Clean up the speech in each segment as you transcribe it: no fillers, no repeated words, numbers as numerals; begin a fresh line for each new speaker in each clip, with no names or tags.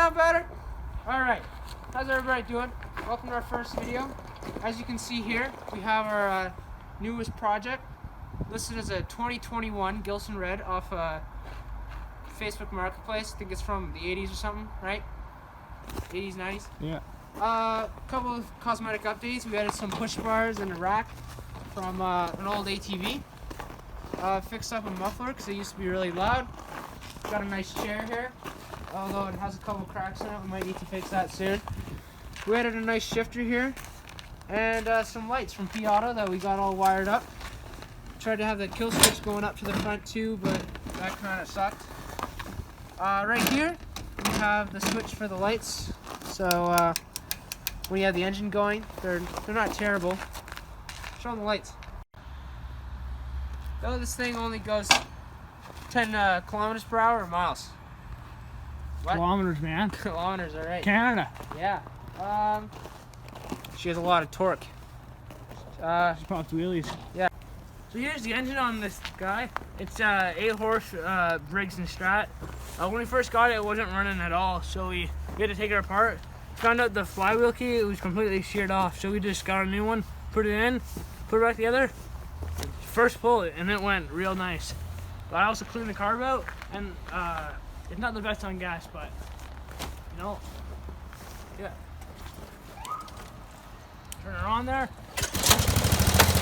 sound better? Alright, how's everybody doing? Welcome to our first video. As you can see here, we have our newest project listed as a 2021 Gilson Red off Facebook Marketplace. I think it's from the 80s or something, right? 80s, 90s?
Yeah.
Couple of cosmetic updates. We added some push bars and a rack from an old ATV. Fixed up a muffler because it used to be really loud. Got a nice chair here, although it has a couple cracks in it. We might need to fix that soon. We added a nice shifter here and some lights from P Auto that we got all wired up. Tried to have the kill switch going up to the front too, but that kind of sucked. Right here we have the switch for the lights, so when you have the engine going, they're not terrible. Show them the lights. Though this thing only goes 10 kilometers per hour or miles? What?
Kilometers, man.
Kilometers, alright.
Canada.
Yeah. She has a lot of torque.
She pops wheelies.
Yeah.
So here's the engine on this guy. It's 8-horse Briggs and Strat. When we first got it, it wasn't running at all, so we had to take it apart. Found out the flywheel key, it was completely sheared off, so we just got a new one, put it in, put it back together. First pull, and it went real nice. But I also cleaned the carb out, and it's not the best on gas, but you know, yeah. Turn it on there.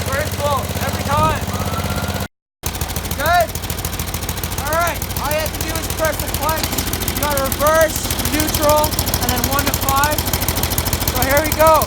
First pull, every time.
Good? Alright, all you have to do is press the clutch. You got reverse, neutral, and then 1 to 5. So here we go.